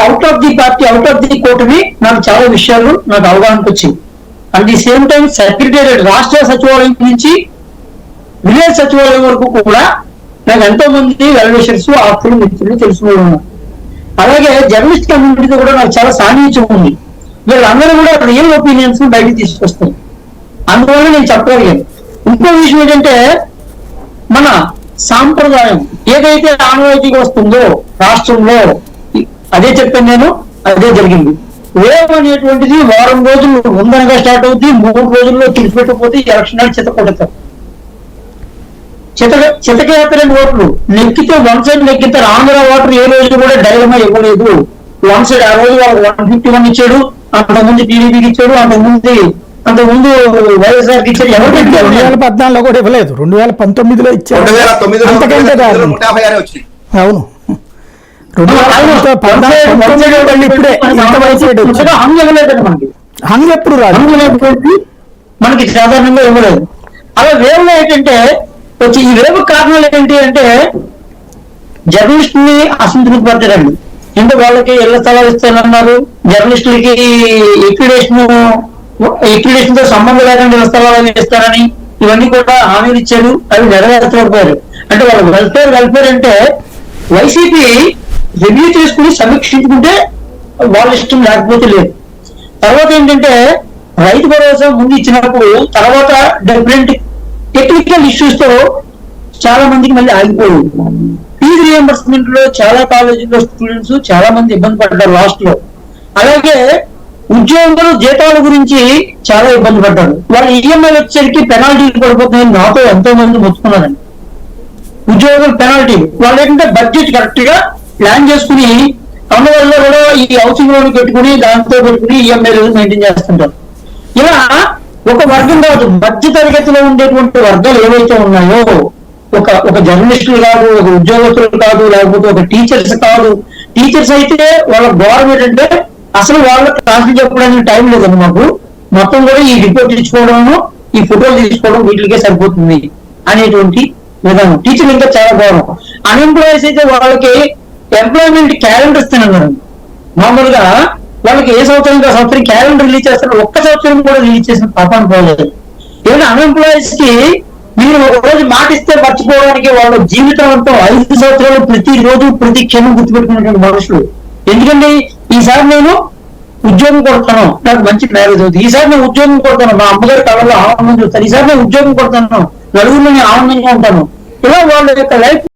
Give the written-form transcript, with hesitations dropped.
Out of the party, out of the కూటమి నాకు చాలా విషయాలు నాకు అవగాహనకు వచ్చింది. At the same time secretariat రాష్ట్ర సచివాలయం నుంచి విలేజ్ సచివాలయం వరకు కూడా నాకు ఎంతో మంది వెల్విషర్స్, ఆప్తులు, మిత్రులు తెలుసుకుని ఉన్నారు. అలాగే జర్నలిస్ట్ కమ్యూనిటీతో కూడా నాకు చాలా సాన్నిహిత్యం ఉంది. వీళ్ళందరూ కూడా రియల్ ఒపీనియన్స్ బయటకు తీసుకొస్తారు. అందువల్ల నేను చెప్పగలిగాను. ఇంకో విషయం ఏంటంటే, మన సాంప్రదాయం ఏదైతే ఆనవాయితీగా వస్తుందో రాష్ట్రంలో, అదే చెప్పాను నేను, అదే జరిగింది. వేవ్ అనేటువంటిది వారం రోజులు ముందనగా స్టార్ట్ అవుతుంది, 3 రోజుల్లో తిరిగిపెట్టకపోతే ఎలక్షన్ నాడు చితకొడతారు. చితకేతలేని ఓట్లు నెక్కితే వన్ సైడ్ నెక్కితే ఆంధ్ర ఓటర్ ఏ రోజు కూడా డైలమా ఇవ్వలేదు. వన్ సైడ్ ఆ రోజు వాళ్ళకి 151 ఇచ్చాడు, అంతకుముందు టీడీపీకి ఇచ్చాడు, అంతకుముందు వైఎస్ఆర్కి ఇచ్చాడు. ఎవరికి 2014లో కూడా ఇవ్వలేదు, 2019లో ఇచ్చాడు. అవును, హంగ్ ఎప్పుడు రాదు, మనకి సాధారణంగా ఇవ్వలేదు. అలా వేవ్ ఏంటంటే వచ్చి ఈ వేవ్ కారణాలు ఏంటి అంటే, జర్నలిస్ట్ ని అసంతృప్తి పడతారండి. అంటే వాళ్ళకి ఇళ్ల స్థలాలు ఇస్తానన్నారు, జర్నలిస్టులకి ఈక్విడేషన్ తో సంబంధం లేకుండా ఇళ్ల స్థలాలు ఇస్తారని ఇవన్నీ కూడా హామీలు ఇచ్చారు. అవి నెరవేర్చలేకపోయారు. అంటే వాళ్ళ వెల్ఫేర్ అంటే వైసీపీ రివ్యూ చేసుకుని సమీక్షించుకుంటే వాళ్ళ ఇష్టం, లేకపోతే లేదు. తర్వాత ఏంటంటే రైతు భరోసా ముందు ఇచ్చినప్పుడు తర్వాత డిఫరెంట్ టెక్నికల్ ఇష్యూస్ తో చాలా మందికి మళ్ళీ ఆగిపోయింది. ఫీజు రియంబర్స్మెంట్ లో చాలా కాలేజీలో స్టూడెంట్స్ చాలా మంది ఇబ్బంది పడ్డారు లాస్ట్ లో. అలాగే ఉద్యోగులు జీతాల గురించి చాలా ఇబ్బంది పడ్డారు. వాళ్ళ ఈఎంఐలు వచ్చేసరికి పెనాల్టీలు పడిపోతున్నాయని నాతో ఎంతో మంది మొత్తుకున్నారండి. ఉద్యోగుల పెనాల్టీలు వాళ్ళు ఏంటంటే బడ్జెట్ కరెక్ట్ గా ప్లాన్ చేసుకుని అందువల్ల కూడా ఈ హౌసింగ్ లోన్ పెట్టుకుని దాంతో పెట్టుకుని ఈఎంఐలు మెయింటైన్ చేస్తుంటారు. ఇలా ఒక వర్గం కాదు, మధ్య తరగతిలో ఉండేటువంటి వర్గాలు ఏవైతే ఉన్నాయో, ఒక జర్నలిస్టులు కాదు, ఒక ఉద్యోగస్తులు కాదు, లేకపోతే ఒక టీచర్స్ కాదు. టీచర్స్ అయితే వాళ్ళ గవర్నమెంట్ అంటే అసలు వాళ్ళ క్లాసులు చెప్పడానికి టైం లేదండి మాకు, మొత్తం కూడా ఈ రిపోర్ట్ ఇచ్చుకోవడము, ఈ ఫోటోలు తీసుకోవడం వీటికే సరిపోతుంది అనేటువంటి విధానం. టీచర్లు ఇంకా చాలా గౌరవం. అన్ఎంప్లాయీస్ అయితే వాళ్ళకి ఎంప్లాయ్మెంట్ క్యాలెండర్ ఇస్తానన్నారు. మామూలుగా వాళ్ళకి ఏ సంవత్సరం క్యాలెండర్ రిలీజ్ చేస్తారు, ఒక్క సంవత్సరం కూడా రిలీజ్ చేసిన పాపాన్ని పోలేదు. ఏదైనా అన్ఎంప్లాయీస్ కి మీరు ఒక రోజు మాట ఇస్తే మర్చిపోవడానికి వాళ్ళ జీవితం అంతా 5 సంవత్సరాలు ప్రతి రోజు ప్రతి క్షణం గుర్తుపెట్టుకున్నటువంటి మనుషులు. ఎందుకంటే ఈసారి నేను ఉద్యోగం కొడతాను, నాకు మంచి మ్యారేజ్ అవుతుంది, ఈసారి నేను ఉద్యోగం కొడతాను, మా అమ్మగారి కళలో ఆనందం చూస్తాను, ఈసారి నేను ఉద్యోగం కొడతాను, నలుగురిలో నేను ఆనందంగా ఉంటాను. ఇలా వాళ్ళ యొక్క లైఫ్